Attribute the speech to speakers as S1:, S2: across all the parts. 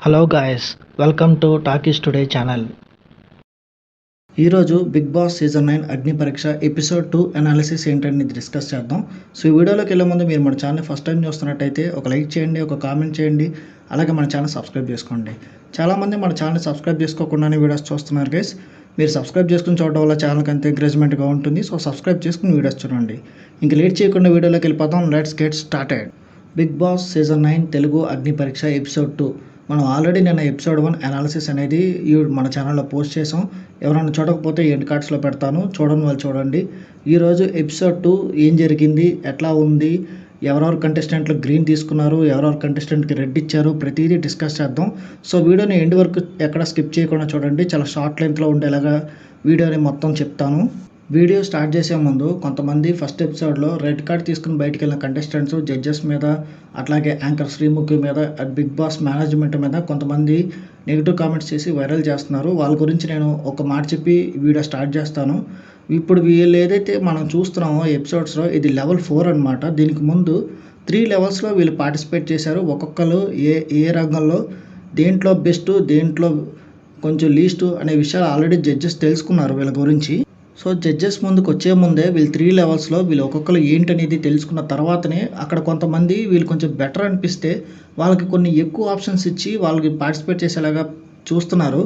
S1: Hello guys, welcome to talkies today channel. ఈరోజు big Boss season 9 అగ్ని పరీక్ష episode 2 analysis ఏంటని డిస్కస్ చేద్దాం. సో ఈ వీడియోలోకి వెళ్ళే ముందు మీరు మన ఛానల్ ఫస్ట్ టైం చూస్తున్నట్టయితే ఒక లైక్ చేయండి, ఒక కామెంట్ చేయండి, అలాగే మన ఛానల్ సబ్స్క్రైబ్ చేసుకోండి. చాలామంది మన ఛానల్ సబ్స్క్రైబ్ చేసుకోకుండానే వీడియోస్ చూస్తున్నారు గైస్. మీరు సబ్స్క్రైబ్ చేసుకుని చూడడం వల్ల ఛానల్కి అంత ఎంకరేజ్మెంట్గా ఉంటుంది. సో సబ్స్క్రైబ్ చేసుకుని వీడియోస్ చూడండి. ఇంక లేట్ చేయకుండా వీడియోలోకి వెళ్ళిపోతాం. Let's get started. Bigg Boss season 9 Telugu Agnipariksha episode 2. మనం ఆల్రెడీ నిన్న ఎపిసోడ్ 1 అనాలిసిస్ అనేది మన ఛానల్లో పోస్ట్ చేసాం. ఎవరైనా చూడకపోతే ఎండ్ కార్డ్స్లో పెడతాను, చూడని వాళ్ళు చూడండి. ఈరోజు ఎపిసోడ్ 2 ఏం జరిగింది, ఎట్లా ఉంది, ఎవరెవరు కంటెస్టెంట్లు గ్రీన్ తీసుకున్నారు, ఎవరెవరు కంటెస్టెంట్కి రెడ్ ఇచ్చారు, ప్రతిదీ డిస్కస్ చేద్దాం. సో వీడియోని ఎండ్ వరకు ఎక్కడ స్కిప్ చేయకుండా చూడండి. చాలా షార్ట్ లెంత్లో ఉండేలాగా వీడియోని మొత్తం చెప్తాను. వీడియో స్టార్ట్ చేసే ముందు కొంతమంది ఫస్ట్ ఎపిసోడ్లో రెడ్ కార్డ్ తీసుకుని బయటికి వెళ్ళిన కంటెస్టెంట్స్ జడ్జెస్ మీద, అట్లాగే యాంకర్ శ్రీముఖి మీద, బిగ్ బాస్ మేనేజ్మెంట్ మీద కొంతమంది నెగిటివ్ కామెంట్స్ చేసి వైరల్ చేస్తున్నారు. వాళ్ళ గురించి నేను ఒక మాట చెప్పి వీడియో స్టార్ట్ చేస్తాను. ఇప్పుడు వీళ్ళు ఏదైతే మనం చూస్తున్నామో ఎపిసోడ్స్లో ఇది లెవెల్ 4 అనమాట. దీనికి ముందు 3 లెవెల్స్లో వీళ్ళు పార్టిసిపేట్ చేశారు. ఒక్కొక్కరు ఏ ఏ రంగంలో దేంట్లో బెస్ట్, దేంట్లో కొంచెం లీస్ట్ అనే విషయాలు ఆల్రెడీ జడ్జెస్ తెలుసుకున్నారు వీళ్ళ గురించి. సో జడ్జెస్ ముందుకు వచ్చే ముందే వీళ్ళు 3 లెవెల్స్లో వీళ్ళు ఒక్కొక్కరు ఏంటనేది తెలుసుకున్న తర్వాతనే అక్కడ కొంతమంది వీళ్ళు కొంచెం బెటర్ అనిపిస్తే వాళ్ళకి కొన్ని ఎక్కువ ఆప్షన్స్ ఇచ్చి వాళ్ళకి పార్టిసిపేట్ చేసేలాగా చూస్తున్నారు.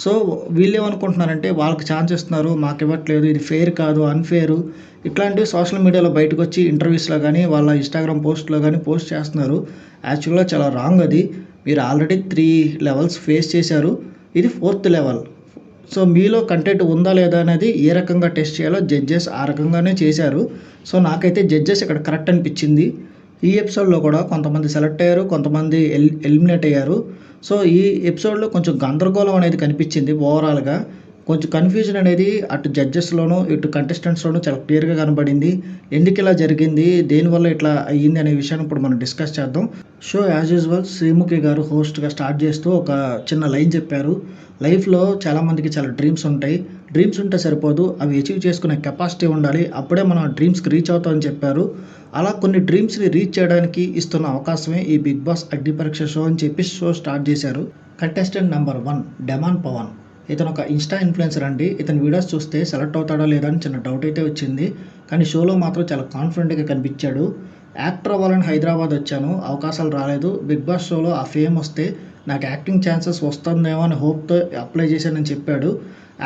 S1: సో వీళ్ళు ఏమనుకుంటున్నారంటే వాళ్ళకి ఛాన్స్ ఇస్తున్నారు, మాకు ఇవ్వట్లేదు, ఇది ఫెయిర్ కాదు, అన్ఫేరు, ఇట్లాంటివి సోషల్ మీడియాలో బయటకు వచ్చి ఇంటర్వ్యూస్లో కానీ వాళ్ళ ఇన్స్టాగ్రామ్ పోస్ట్లో కానీ పోస్ట్ చేస్తున్నారు. యాక్చువల్గా చాలా రాంగ్ అది. మీరు ఆల్రెడీ 3 లెవెల్స్ ఫేస్ చేశారు, ఇది 4th లెవెల్. సో మీలో కంటెంట్ ఉందా లేదా అనేది ఏ రకంగా టెస్ట్ చేయాలో జడ్జెస్ ఆ రకంగానే చేశారు. సో నాకైతే జడ్జెస్ ఇక్కడ కరెక్ట్ అనిపించింది. ఈ ఎపిసోడ్లో కూడా కొంతమంది సెలెక్ట్ అయ్యారు, కొంతమంది ఎలిమినేట్ అయ్యారు. సో ఈ ఎపిసోడ్లో కొంచెం గందరగోళం అనేది కనిపించింది. ఓవరాల్గా కొంచెం కన్ఫ్యూజన్ అనేది అటు జడ్జెస్లోనూ ఇటు కంటెస్టెంట్స్లోనూ చాలా క్లియర్గా కనబడింది. ఎందుకు ఇలా జరిగింది, దేనివల్ల ఇట్లా అయ్యింది అనే విషయాన్ని ఇప్పుడు మనం డిస్కస్ చేద్దాం. షో యాజ్ యూజువల్ శ్రీముఖి గారు హోస్ట్గా స్టార్ట్ చేస్తూ ఒక చిన్న లైన్ చెప్పారు. లైఫ్లో చాలామందికి చాలా డ్రీమ్స్ ఉంటాయి. డ్రీమ్స్ ఉంటే సరిపోదు, అవి అచీవ్ చేసుకునే కెపాసిటీ ఉండాలి, అప్పుడే మనం డ్రీమ్స్కి రీచ్ అవుతామని చెప్పారు. అలా కొన్ని డ్రీమ్స్ని రీచ్ చేయడానికి ఇస్తున్న అవకాశమే ఈ బిగ్ బాస్ అగ్ని పరీక్ష షో అని చెప్పి షో స్టార్ట్ చేశారు. Contestant number 1 demon Pavan. ఇతను ఒక ఇన్స్టా ఇన్ఫ్లుయెన్సర్ అండి. ఇతని వీడియోస్ చూస్తే సెలెక్ట్ అవుతాడో లేదా అని చిన్న డౌట్ అయితే వచ్చింది, కానీ షోలో మాత్రం చాలా కాన్ఫిడెంట్గా కనిపించాడు. యాక్టర్ అవ్వాలని హైదరాబాద్ వచ్చాను, అవకాశాలు రాలేదు, బిగ్ బాస్ షోలో ఆ ఫేమ్ వస్తే నాకు యాక్టింగ్ ఛాన్సెస్ వస్తుందేమో అని హోప్తో అప్లై చేశానని చెప్పాడు.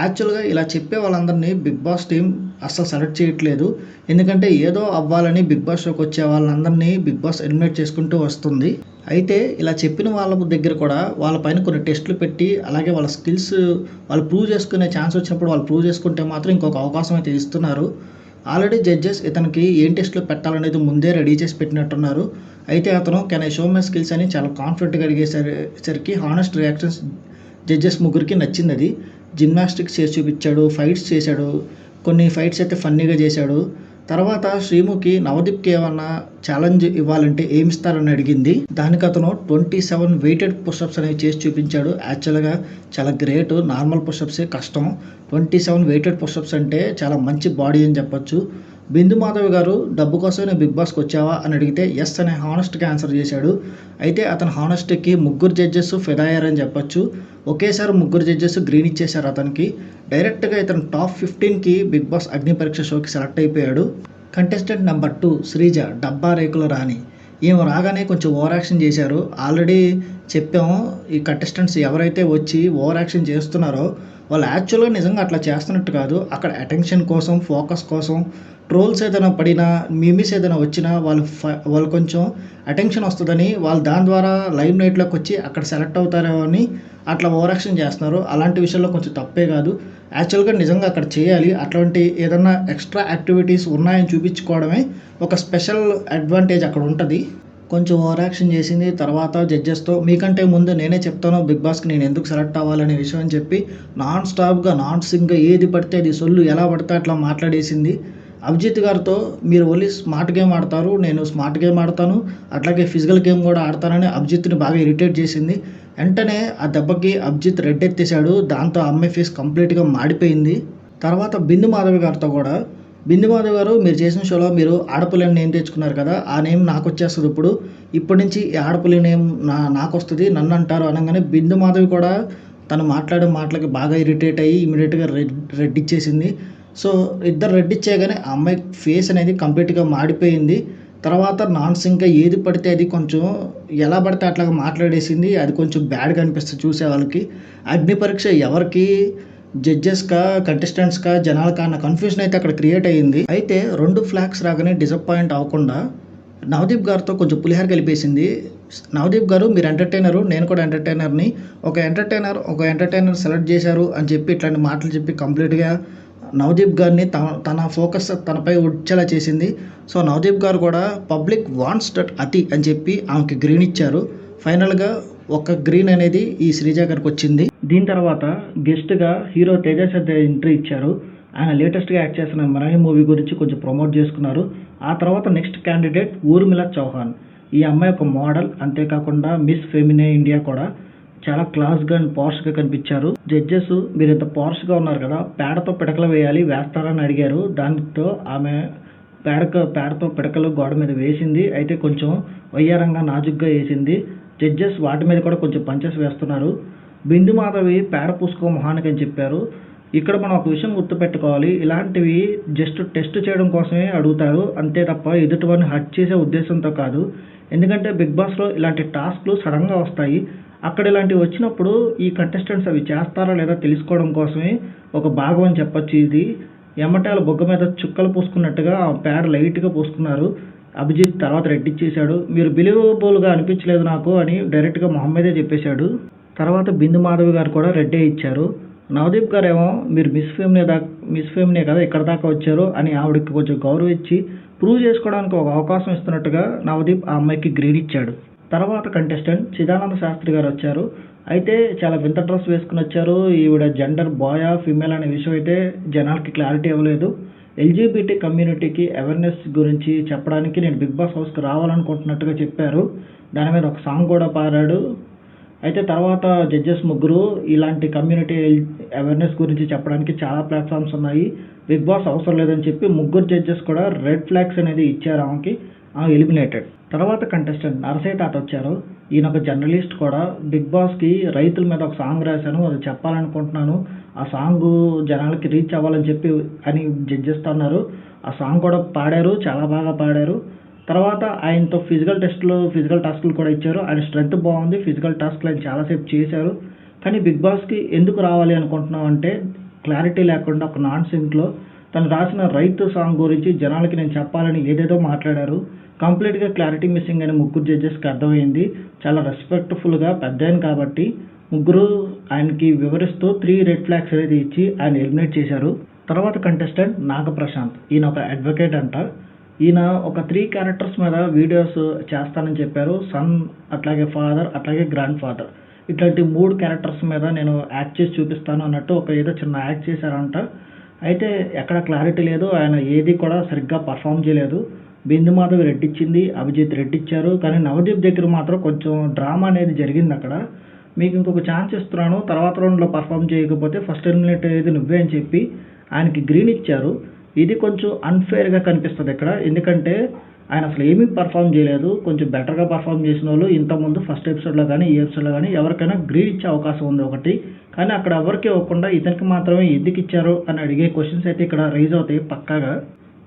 S1: యాక్చువల్గా ఇలా చెప్పే వాళ్ళందరినీ బిగ్ బాస్ టీం అస్సలు సెలెక్ట్ చేయట్లేదు. ఎందుకంటే ఏదో అవ్వాలని బిగ్ బాస్ షోకి వచ్చే వాళ్ళందరినీ బిగ్ బాస్ ఎలిమినేట్ చేసుకుంటూ వస్తుంది. అయితే ఇలా చెప్పిన వాళ్ళ దగ్గర కూడా వాళ్ళపైన కొన్ని టెస్టులు పెట్టి, అలాగే వాళ్ళ స్కిల్స్ వాళ్ళు ప్రూవ్ చేసుకునే ఛాన్స్ వచ్చినప్పుడు వాళ్ళు ప్రూవ్ చేసుకుంటే మాత్రం ఇంకొక అవకాశం అయితే ఇస్తున్నారు. ఆల్రెడీ జడ్జెస్ ఇతనికి ఏం టెస్టులు పెట్టాలనేది ముందే రెడీ చేసి పెట్టినట్టున్నారు. అయితే అతను can I show my skills అని చాలా కాన్ఫిడెంట్గా అడిగేసరికి హానెస్ట్ రియాక్షన్స్ జడ్జెస్ ముగ్గురికి నచ్చింది. అది జిమ్నాస్టిక్స్ చేసి చూపించాడు, ఫైట్స్ చేశాడు, కొన్ని ఫైట్స్ అయితే ఫన్నీగా చేశాడు. తర్వాత శ్రీముఖి నవదీప్కి ఏమన్నా ఛాలెంజ్ ఇవ్వాలంటే ఏమి ఇస్తారని అడిగింది. దానికి అతను 27 వెయిటెడ్ పుషప్స్ అనేవి చేసి చూపించాడు. యాక్చువల్గా చాలా గ్రేట్. నార్మల్ పుషప్సే కష్టం, 27 వెయిటెడ్ పుషప్స్ అంటే చాలా మంచి బాడీ అని చెప్పొచ్చు. బిందు మాధవి గారు డబ్బు కోసమే నేను బిగ్ బాస్కి వచ్చావా అని అడిగితే ఎస్ అనే హానెస్ట్గా ఆన్సర్ చేశాడు. అయితే అతని హానెస్ట్కి ముగ్గురు జడ్జెస్ ఫిదా అయ్యారని చెప్పొచ్చు. ఒకేసారి ముగ్గురు జడ్జెస్ గ్రీన్ ఇచ్చేశారు అతనికి. డైరెక్ట్గా ఇతను టాప్ 15కి బిగ్ బాస్ అగ్ని పరీక్ష షోకి సెలెక్ట్ అయిపోయాడు. కంటెస్టెంట్ నెంబర్ 2 శ్రీజ డబ్బా రేకుల రాణి. ఈమె రాగానే కొంచెం ఓవర్ యాక్షన్ చేశారు. ఆల్రెడీ చెప్పాము, ఈ కంటెస్టెంట్స్ ఎవరైతే వచ్చి ఓవర్ యాక్షన్ చేస్తున్నారో వాళ్ళు యాక్చువల్గా నిజంగా అట్లా చేస్తున్నట్టు కాదు. అక్కడ అటెన్షన్ కోసం, ఫోకస్ కోసం, ట్రోల్స్ ఏదైనా పడినా, మీమ్స్ ఏదైనా వచ్చినా వాళ్ళు కొంచెం అటెన్షన్ వస్తుందని వాళ్ళు దాని ద్వారా లైవ్ నైట్లోకి వచ్చి అక్కడ సెలెక్ట్ అవుతారేమో అని అట్లా ఓవర్ యాక్షన్ చేస్తున్నారు. అలాంటి విషయంలో కొంచెం తప్పే కాదు. యాక్చువల్గా నిజంగా అక్కడ చేయాలి. అట్లాంటి ఏదన్నా ఎక్స్ట్రా యాక్టివిటీస్ ఉన్నాయని చూపించుకోవడమే ఒక స్పెషల్ అడ్వాంటేజ్ అక్కడ ఉంటుంది. కొంచెం ఓవర్ యాక్షన్ చేసింది. తర్వాత జడ్జెస్తో మీకంటే ముందు నేనే చెప్తాను బిగ్ బాస్కి నేను ఎందుకు సెలెక్ట్ అవ్వాలనే విషయం అని చెప్పి నాన్ స్టాప్గా నాన్ సింగ్గా ఏది పడితే అది సొల్లు ఎలా పడితే అట్లా మాట్లాడేసింది. అభిజిత్ గారితో మీరు ఓన్లీ స్మార్ట్ గేమ్ ఆడతారు, నేను స్మార్ట్ గేమ్ ఆడతాను, అట్లాగే ఫిజికల్ గేమ్ కూడా ఆడతానని అభిజిత్ని బాగా ఇరిటేట్ చేసింది. వెంటనే ఆ దెబ్బకి అభిజిత్ రెడ్ ఎత్తేసాడు. దాంతో అమ్మాయి ఫేస్ కంప్లీట్గా మాడిపోయింది. తర్వాత బిందు మాధవి గారితో కూడా బిందు మాధవ్ గారు మీరు చేసిన షోలో మీరు ఆడపుల్లని నేమ్ తెచ్చుకున్నారు కదా! ఆ నేమ్ నాకొచ్చేస్తది ఇప్పుడు. ఇప్పటి నుంచి ఈ ఆడపులి నేమ్ నాకొస్తది. నన్నంటారు అనంగానే బిందు మాధవి కూడా తను మాట్లాడే మాటలకి బాగా ఇరిటేట్ అయ్యి ఇమ్మీడియేట్‌గా రెడ్ ఇచ్చేసింది. సో, ఇద్దరు రెడ్ ఇచ్చేయగానే ఆ అమ్మాయి ఫేస్ అనేది కంప్లీట్‌గా మాడిపోయింది. తర్వాత నాన్‌సింక్‌గా ఏది పడితే అది కొంచెం ఎలా పడితే అట్లాగా మాట్లాడేసింది. అది కొంచెం బ్యాడ్‌గా అనిపిస్తది చూసేవాళ్ళకి. అగ్ని పరీక్ష ఎవరికీ జడ్జెస్‌కా, కంటెస్టెంట్స్‌కా, జనాలకా అన్న కన్‌ఫ్యూజన్ అయితే అక్కడ క్రియేట్ అయ్యింది. అయితే 2 ఫ్లాగ్స్ రాగానే డిసప్పాయింట్ అవ్వకుండా నవదీప్ గారితో కొంచెం పులిహోర కలిపేసింది. నవదీప్ గారు మీరు ఎంటర్‌టైనరు, నేను కూడా ఎంటర్‌టైనర్‌ని. ఒక ఎంటర్‌టైనర్ సెలెక్ట్ చేశారు అని చెప్పి ఇట్లాంటి మాటలు చెప్పి కంప్లీట్‌గా నవదీప్ గారిని తన ఫోకస్ తనపై వచ్చేలా చేసింది. సో, నవదీప్ గారు కూడా పబ్లిక్ వాంట్స్ దట్ అతి అని చెప్పి ఆమెకి గ్రీన్ ఇచ్చారు. ఫైనల్‌గా ఒక గ్రీన్ అనేది ఈ శ్రీజ గారికొచ్చింది. దీని తర్వాత గెస్ట్‌గా హీరో 'తేజ సర్దేశ్' ఎంట్రీ ఇచ్చారు. ఆయన లేటెస్ట్‌గా యాక్ట్ చేస్తున్న 'మరాఠీ' మూవీ గురించి కొంచెం ప్రమోట్ చేసుకున్నారు. ఆ తర్వాత నెక్స్ట్ క్యాండిడేట్ ఊర్మిళ చౌహాన్. ఈ అమ్మాయి ఒక మోడల్, అంతేకాకుండా మిస్ ఫెమినే ఇండియా కూడా. చాలా క్లాస్‌గా అండ్ పాష్‌గా కనిపించారు. జడ్జెస్ మీరు ఇంత పాష్‌గా ఉన్నారు కదా! పేడతో పిడకలు వేయాలి, వేస్తారా అని అడిగారు. దాంతో ఆమె పేడతో పిడకలు గోడ మీద వేసింది. అయితే కొంచెం వయ్యారంగా నాజూగ్గా వేసింది. జడ్జెస్ వాటి మీద కూడా కొంచెం పంచెస్ వేస్తున్నారు. బిందు మాధవి పేడ పూసుకో మొహానికి అని చెప్పారు. ఇక్కడ మనం ఒక విషయం గుర్తుపెట్టుకోవాలి. ఇలాంటివి జస్ట్ టెస్ట్ చేయడం కోసమే అడుగుతారు. అంతే తప్ప ఎదుటివారిని హర్ట్ చేసే ఉద్దేశంతో కాదు. ఎందుకంటే బిగ్ బాస్‌లో ఇలాంటి టాస్క్‌లు సడన్‌గా వస్తాయి. అక్కడ ఇలాంటివి వచ్చినప్పుడు ఈ కంటెస్టెంట్స్ అవి చేస్తారా లేదా తెలుసుకోవడం కోసమే ఒక భాగం అని చెప్పొచ్చు ఇది. ఎమ్మటే ఆళ్ళ బుగ్గ మీద చుక్కలు పూసుకున్నట్టుగా ఆ పేడ లైట్‌గా పూసుకున్నారు. అభిజిత్ తర్వాత రెడ్ ఇచ్చేశాడు. మీరు బిలీవబుల్‌గా అనిపించలేదు నాకు అని డైరెక్ట్‌గా మొహం మీదే చెప్పేశాడు. తర్వాత బిందు మాధవి గారు కూడా రెడ్డే ఇచ్చారు. నవదీప్ గారేమో మీరు మిస్ ఫెమినే కదా ఇక్కడ దాకా వచ్చారు అని ఆవిడకి కొంచెం గౌరవం ఇచ్చి ప్రూవ్ చేసుకోవడానికి ఒక అవకాశం ఇస్తున్నట్టుగా నవదీప్ ఆ అమ్మాయికి గ్రీన్ ఇచ్చాడు. తర్వాత కంటెస్టెంట్ చిదానంద శాస్త్రి గారు వచ్చారు. అయితే చాలా వింత డ్రెస్ వేసుకుని వచ్చారు. ఈవిడ జెండర్ బాయా, ఫీమేల్ అనే విషయం అయితే జనాలకి క్లారిటీ ఇవ్వలేదు. ఎల్‌జీబీటీ కమ్యూనిటీకి అవేర్‌నెస్ గురించి చెప్పడానికి నేను బిగ్ బాస్ హౌస్‌కి రావాలనుకుంటున్నట్టుగా చెప్పారు. దాని మీద ఒక సాంగ్ కూడా పాడాడు. అయితే తర్వాత జడ్జెస్ ముగ్గురు ఇలాంటి కమ్యూనిటీ అవేర్‌నెస్ గురించి చెప్పడానికి చాలా ప్లాట్‌ఫామ్స్ ఉన్నాయి. బిగ్ బాస్ అవసరం లేదని చెప్పి ముగ్గురు జడ్జెస్ కూడా రెడ్ ఫ్లాగ్స్ అనేది ఇచ్చారు ఆమెకి. ఆమె ఎలిమినేటెడ్. తర్వాత కంటెస్టెంట్ నరసయ్య తాత వచ్చారు. ఈయన ఒక జర్నలిస్ట్ కూడా. బిగ్ బాస్‌కి రైతుల మీద ఒక సాంగ్ రాశాను. అది చెప్పాలనుకుంటున్నాను. ఆ సాంగు జనాలకి రీచ్ అవ్వాలని చెప్పి అని జడ్జెస్‌తో అన్నారు. ఆ సాంగ్ కూడా పాడారు. చాలా బాగా పాడారు. తర్వాత ఆయనతో ఫిజికల్ టాస్క్‌లు కూడా ఇచ్చారు. ఆయన స్ట్రెంత్ బాగుంది. ఫిజికల్ టాస్క్‌లు ఆయన చాలా సేపు చేశారు. కానీ బిగ్ బాస్‌కి ఎందుకు రావాలి అనుకుంటున్నాం అంటే క్లారిటీ లేకుండా ఒక నాన్ సింక్‌లో తను రాసిన రైతు సాంగ్ గురించి జనాలకి నేను చెప్పాలని ఏదేదో మాట్లాడారు. కంప్లీట్‌గా క్లారిటీ మిస్సింగ్ అని ముగ్గురు జడ్జెస్‌కి అర్థమైంది. చాలా రెస్పెక్ట్‌ఫుల్‌గా పెద్దాయన కాబట్టి ముగ్గురు ఆయనకి వివరిస్తూ 3 రెడ్ ఫ్లాగ్స్ అనేది ఇచ్చి ఆయన ఎలిమినేట్ చేశారు. తర్వాత కంటెస్టెంట్ నాగప్రశాంత్. ఈయన ఒక అడ్వకేట్ అంట. ఈయన ఒక 3 క్యారెక్టర్స్ మీద వీడియోస్ చేస్తానని చెప్పారు. సన్, అట్లాగే ఫాదర్, అట్లాగే గ్రాండ్ ఫాదర్. ఇట్లాంటి 3 క్యారెక్టర్స్ మీద నేను యాక్ట్ చేసి చూపిస్తాను అన్నట్టు ఏదో చిన్న యాక్ట్ చేశారంట. అయితే ఎక్కడ క్లారిటీ లేదు. ఆయన ఏది కూడా సరిగ్గా పర్ఫామ్ చేయలేదు. బిందు మాధవి రెడ్ ఇచ్చింది. అభిజిత్ రెడ్ ఇచ్చారు. కానీ నవదీప్ దగ్గర మాత్రం కొంచెం డ్రామా అనేది జరిగింది అక్కడ. మీకు ఇంకొక ఛాన్స్ ఇస్తున్నాను. తర్వాత రౌండ్‌లో పర్ఫామ్ చేయకపోతే ఫస్ట్ ఎలిమినేట్ అయ్యేది నువ్వే అని చెప్పి ఆయనకి గ్రీన్ ఇచ్చారు. ఇది కొంచెం అన్‌ఫెయిర్‌గా కనిపిస్తది ఇక్కడ. ఎందుకంటే ఆయన అసలు ఏమీ పర్ఫామ్ చేయలేదు. కొంచెం బెటర్‌గా పర్ఫామ్ చేసినోళ్ళు ఇంతకుముందు ఫస్ట్ ఎపిసోడ్‌లో గానీ, ఈ ఎపిసోడ్‌లో గానీ ఎవరికైనా గ్రీన్ ఇచ్చే అవకాశం ఉంది ఒకటి. కానీ అక్కడ ఎవరికీ ఇవ్వకుండా ఇతనికి మాత్రమే ఎందుకు ఇచ్చారు అని అడిగే క్వెషన్స్ అయితే ఇక్కడ రైజ్ అవుతాయి పక్కాగా.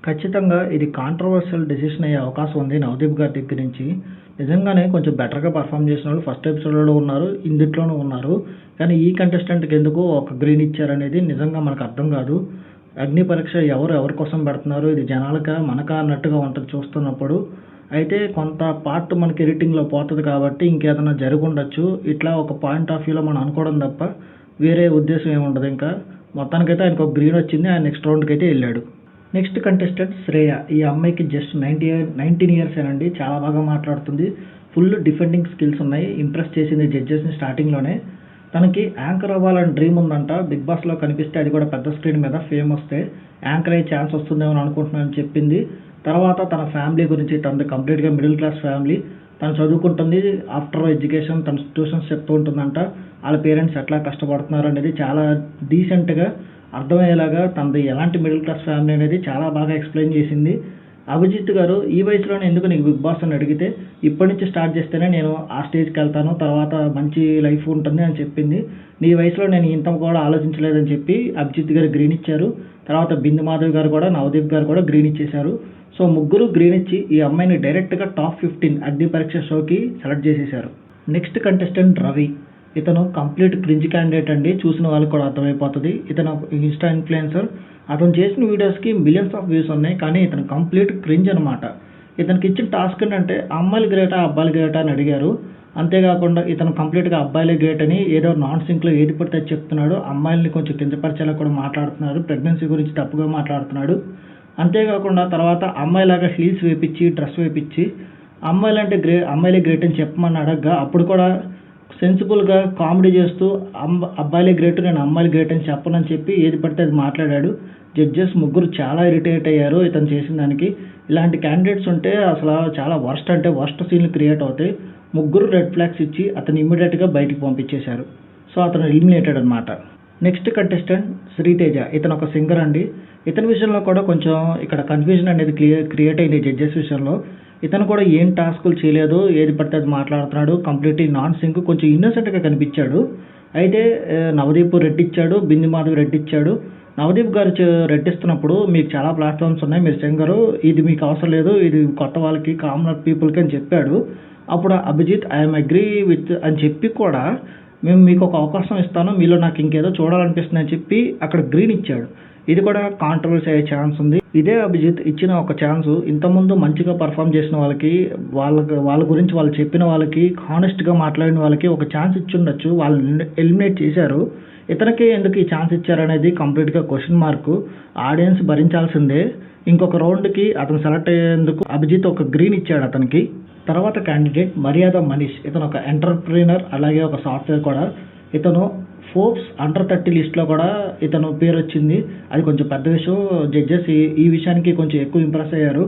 S1: ఖచ్చితంగా ఇది కాంట్రోవర్షియల్ డెసిషన్ అయ్యే అవకాశం ఉంది నవదీప్ గారి దగ్గర నుంచి. నిజంగానే కొంచెం బెటర్‌గా పర్ఫామ్ చేసినోళ్ళు ఫస్ట్ ఎపిసోడ్‌లో ఉన్నారు. ఇందిట్లోనూ ఉన్నారు. కానీ ఈ కంటెస్టెంట్‌కి ఎందుకు ఒక గ్రీన్ ఇచ్చారనేది నిజంగా మనకు అర్థం కాదు. అగ్ని పరీక్ష ఎవరి కోసం పెడుతున్నారు? ఇది జనాలకా, మనకా అన్నట్టుగా ఉంటది చూస్తున్నప్పుడు. అయితే కొంత పార్ట్ మనకి ఎడిటింగ్‌లో పోతది కాబట్టి ఇంకేదైనా జరిగుండొచ్చు. ఇట్లా ఒక పాయింట్ ఆఫ్ వ్యూలో మనం అనుకోవడం తప్ప వేరే ఉద్దేశం ఏమి ఉండదు ఇంకా. మొత్తానికైతే ఆయనకు ఒక గ్రీన్ వచ్చింది. ఆయన నెక్స్ట్ రౌండ్‌కైతే ఎళ్ళాడు. Next contestant Shreya. ఈ అమ్మాయికి జస్ట్ 19 ఇయర్సేనండి. చాలా బాగా మాట్లాడుతుంది. ఫుల్ డిఫెండింగ్ స్కిల్స్ ఉన్నాయి. ఇంప్రెస్ చేసింది జడ్జెస్‌ని స్టార్టింగ్‌లోనే. తనకి యాంకర్ అవ్వాలని డ్రీమ్ ఉందంట. బిగ్ బాస్‌లో కనిపిస్తే అది కూడా పెద్ద స్క్రీన్ మీద ఫేమ్ వస్తే యాంకర్ అయ్యే ఛాన్స్ వస్తుందేమో అని అనుకుంటున్నానని చెప్పింది. తర్వాత తన ఫ్యామిలీ గురించి తనది కంప్లీట్‌గా మిడిల్ క్లాస్ ఫ్యామిలీ. తను చదువుకుంటుంది. ఆఫ్టర్ ఎడ్యుకేషన్ తను ట్యూషన్స్ చెప్తూ ఉంటుందంట. వాళ్ళ పేరెంట్స్ ఎట్లా కష్టపడుతున్నారు అనేది చాలా డీసెంట్‌గా అర్థమయ్యేలాగా తనది ఎలాంటి మిడిల్ క్లాస్ ఫ్యామిలీ అనేది చాలా బాగా ఎక్స్ప్లెయిన్ చేసింది. అభిజిత్ గారు ఈ వయసులోనే ఎందుకు నీకు బిగ్ బాస్ అని అడిగితే, ఇప్పటి నుంచి స్టార్ట్ చేస్తేనే నేను ఆ స్టేజ్కి వెళ్తాను, తర్వాత మంచి లైఫ్ ఉంటుంది అని చెప్పింది. నీ వయసులో నేను ఇంత కూడా ఆలోచించలేదని చెప్పి అభిజిత్ గారు గ్రీన్ ఇచ్చారు. తర్వాత బిందు మాధవ్ గారు కూడా, నవదీప్ గారు కూడా గ్రీన్ ఇచ్చేశారు. సో ముగ్గురు గ్రీన్ ఇచ్చి ఈ అమ్మాయిని డైరెక్ట్గా టాప్ 15 అగ్ని పరీక్ష షోకి సెలెక్ట్ చేసేశారు. Next contestant Ravi. ఇతను కంప్లీట్ క్రింజ్ క్యాండిడేట్ అండి. చూసిన వాళ్ళకి కూడా అర్థమైపోతుంది. ఇతను ఇన్స్టా ఇన్ఫ్లుయెన్సర్. అతను చేసిన వీడియోస్కి మిలియన్స్ ఆఫ్ వ్యూస్ ఉన్నాయి, కానీ ఇతను కంప్లీట్ క్రింజ్ అనమాట. ఇతనికి ఇచ్చిన టాస్క్ ఏంటంటే అమ్మాయిలు గ్రేటా అబ్బాయిలు గ్రేటా అని అడిగారు. అంతేకాకుండా ఇతను కంప్లీట్గా అబ్బాయిలే గ్రేట్ అని ఏదో నాన్ సింక్లో ఏది పడితే చెప్తున్నాడు. అమ్మాయిల్ని కొంచెం కించపరిచేలా కూడా మాట్లాడుతున్నాడు. ప్రెగ్నెన్సీ గురించి తప్పుగా మాట్లాడుతున్నాడు. అంతేకాకుండా తర్వాత అమ్మాయిలాగా హీల్స్ వేపించి డ్రెస్ వేపించి అమ్మాయిలే గ్రేట్ అని చెప్పమని అడగగా అప్పుడు కూడా సెన్సిబుల్గా కామెడీ చేస్తూ అబ్బాయిలే గ్రేట్, నేను అమ్మాయిలు గ్రేట్ అని చెప్పనని చెప్పి ఏది పడితే అది మాట్లాడాడు. జడ్జెస్ ముగ్గురు చాలా ఇరిటేట్ అయ్యారు ఇతను చేసిన దానికి. ఇలాంటి క్యాండిడేట్స్ ఉంటే అసలు చాలా వర్స్ట్ సీన్లు క్రియేట్ అవుతాయి. ముగ్గురు రెడ్ ఫ్లాగ్స్ ఇచ్చి అతను ఇమ్మీడియట్గా బయటికి పంపించేశారు. సో అతను ఎలిమినేటెడ్ అనమాట. Next contestant Sriteja. ఇతను ఒక సింగర్ అండి. ఇతని విషయంలో కూడా కొంచెం ఇక్కడ కన్ఫ్యూజన్ అనేది క్రియేట్ అయింది జడ్జెస్ విషయంలో. ఇతను కూడా ఏం టాస్కులు చేయలేదు, ఏది పడితే అది మాట్లాడుతున్నాడు. కంప్లీట్లీ నాన్ సింక్, కొంచెం ఇన్నోసెంట్గా కనిపించాడు. అయితే నవదీప్ రెడ్ ఇచ్చాడు, బిందు మాధవ్ రెడ్ ఇచ్చాడు. నవదీప్ గారు రెడ్ ఇస్తున్నప్పుడు మీకు చాలా ప్లాట్ఫామ్స్ ఉన్నాయి, మీరు సింగరు, ఇది మీకు అవసరం లేదు, ఇది కొత్త వాళ్ళకి కామన్ పీపుల్కి అని చెప్పాడు. అప్పుడు అభిజిత్ ఐఎమ్ అగ్రీ విత్ అని చెప్పి కూడా మేము మీకు ఒక అవకాశం ఇస్తాను, మీలో నాకు ఇంకేదో చూడాలనిపిస్తుంది అని చెప్పి అక్కడ గ్రీన్ ఇచ్చాడు. ఇది కూడా కాంట్రవర్సీ అయ్యే ఛాన్స్ ఉంది. ఇదే అభిజిత్ ఇచ్చిన ఒక ఛాన్స్ ఇంతకుముందు మంచిగా పర్ఫామ్ చేసిన వాళ్ళకి, వాళ్ళ గురించి వాళ్ళు చెప్పిన వాళ్ళకి, హానెస్ట్గా మాట్లాడిన వాళ్ళకి ఒక ఛాన్స్ ఇచ్చి ఉండొచ్చు. వాళ్ళని ఎలిమినేట్ చేశారు. ఇతనికి ఎందుకు ఈ ఛాన్స్ ఇచ్చారనేది కంప్లీట్గా క్వశ్చన్ మార్క్. ఆడియన్స్ భరించాల్సిందే. ఇంకొక రౌండ్కి అతను సెలెక్ట్ అయ్యేందుకు అభిజిత్ ఒక గ్రీన్ ఇచ్చాడు అతనికి. తర్వాత క్యాండిడేట్ మర్యాద మనీష్. ఇతను ఒక ఎంటర్ప్రీనర్, అలాగే ఒక సాఫ్ట్వేర్ కూడా. ఇతను ఫోర్బ్స్ అండర్ 30 లిస్ట్లో కూడా ఇతను పేరు వచ్చింది. అది కొంచెం పెద్ద విషయం. జడ్జెస్ ఈ విషయానికి కొంచెం ఎక్కువ ఇంప్రెస్ అయ్యారు.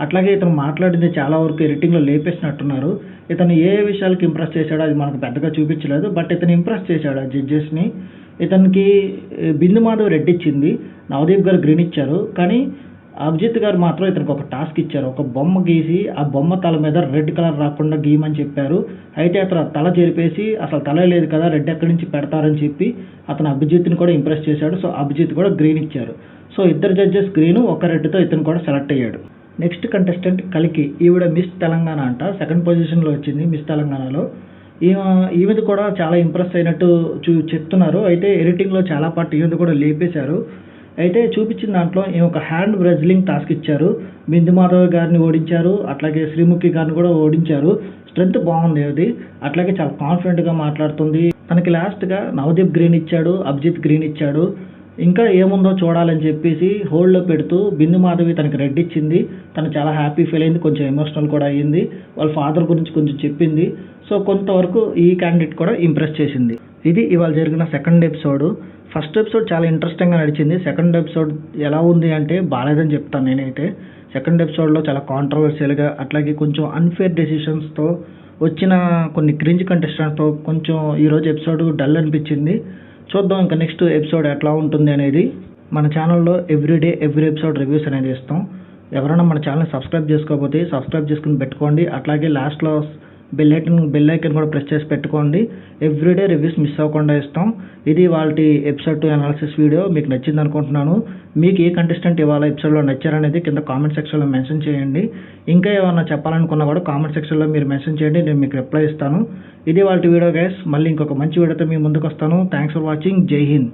S1: అట్లాగే ఇతను మాట్లాడింది చాలా వరకు ఎడిటింగ్లో లేపేసినట్టున్నారు. ఇతను ఏ విషయాలకి ఇంప్రెస్ చేశాడో అది మనకు పెద్దగా చూపించలేదు, బట్ ఇతను ఇంప్రెస్ చేశాడు ఆ జడ్జెస్ని. ఇతనికి బిందు మాధవ్ రెడ్ ఇచ్చింది, నవదీప్ గారు గ్రీన్ ఇచ్చారు. కానీ అభిజిత్ గారు మాత్రం ఇతనికి ఒక టాస్క్ ఇచ్చారు. ఒక బొమ్మ గీసి ఆ బొమ్మ తల మీద రెడ్ కలర్ రాకుండా గీయమని చెప్పారు. అయితే అతను తల చెరిపేసి అసలు తల లేదు కదా, రెడ్ ఎక్కడి నుంచి పెడతారని చెప్పి అతను అభిజిత్ని కూడా ఇంప్రెస్ చేశాడు. సో అభిజిత్ కూడా గ్రీన్ ఇచ్చారు. సో ఇద్దరు జడ్జెస్ గ్రీను, ఒక రెడ్తో ఇతను కూడా సెలెక్ట్ అయ్యాడు. నెక్స్ట్ కంటెస్టెంట్ కలికి. ఈవిడ మిస్ తెలంగాణ అంట, సెకండ్ పొజిషన్లో వచ్చింది మిస్ తెలంగాణలో. ఈమెది కూడా చాలా ఇంప్రెస్ అయినట్టు చెప్తున్నారు. అయితే ఎడిటింగ్లో చాలా పార్ట్ ఈమెది కూడా లేపేశారు. అయితే చూపించిన దాంట్లో ఒక హ్యాండ్ బ్రెజ్లింగ్ టాస్క్ ఇచ్చారు. బిందు మాధవ్ గారిని ఓడించారు, అట్లాగే శ్రీముఖి గారిని కూడా ఓడించారు. స్ట్రెంత్ బాగుంది అది. అట్లాగే చాలా కాన్ఫిడెంట్గా మాట్లాడుతుంది. తనకి లాస్ట్గా నవదీప్ గ్రీన్ ఇచ్చాడు, అభిజిత్ గ్రీన్ ఇచ్చాడు. ఇంకా ఏముందో చూడాలని చెప్పేసి హోల్డ్లో పెడుతూ బిందు మాధవి తనకి రెడ్ ఇచ్చింది. తను చాలా హ్యాపీ ఫీల్ అయింది, కొంచెం ఎమోషనల్ కూడా అయ్యింది. వాళ్ళ ఫాదర్ గురించి కొంచెం చెప్పింది. సో కొంతవరకు ఈ క్యాండిడేట్ కూడా ఇంప్రెస్ చేసింది. ఇది ఇవాళ జరిగిన సెకండ్ ఎపిసోడ్. ఫస్ట్ ఎపిసోడ్ చాలా ఇంట్రెస్టింగ్గా నడిచింది. సెకండ్ ఎపిసోడ్ ఎలా ఉంది అంటే బాగాలేదని చెప్తాను నేనైతే. సెకండ్ ఎపిసోడ్లో చాలా కాంట్రవర్షియల్గా, అట్లాగే కొంచెం అన్ఫేర్ డెసిషన్స్తో వచ్చిన కొన్ని క్రింజ్ కంటెస్టెంట్స్తో కొంచెం ఈరోజు ఎపిసోడ్ డల్ అనిపించింది. చూద్దాం ఇంకా నెక్స్ట్ ఎపిసోడ్ ఎట్లా ఉంటుంది అనేది. మన ఛానల్లో ఎవ్రీడే ఎవ్రీ ఎపిసోడ్ రివ్యూస్ అనేది ఇస్తాం. ఎవరైనా మన ఛానల్ సబ్స్క్రైబ్ చేసుకోకపోతే సబ్స్క్రైబ్ చేసుకుని పెట్టుకోండి. అట్లాగే లాస్ట్లో బెల్ ఐకన్ కూడా ప్రెస్ చేసి పెట్టుకోండి. ఎవ్రీడే రివ్యూస్ మిస్ అవ్వకుండా ఇస్తాం. ఇది వాళ్ళ ఎపిసోడ్ 2 అనాలిసిస్ వీడియో. మీకు నచ్చింది అనుకుంటున్నాను. మీకు ఏ కంటెస్టెంట్ ఇవాళ ఎపిసోడ్లో నచ్చారనేది కింద కామెంట్ సెక్షన్లో మెన్షన్ చేయండి. ఇంకా ఏమైనా చెప్పాలనుకున్నా కూడా కామెంట్ సెక్షన్లో మీరు మెన్షన్ చేయండి, నేను మీకు రిప్లై ఇస్తాను. ఇది వాళ్ళ వీడియో గైస్. మళ్ళీ ఇంకొక మంచి వీడియోతో మీ ముందుకు వస్తాను. Thanks for watching. జై హింద్.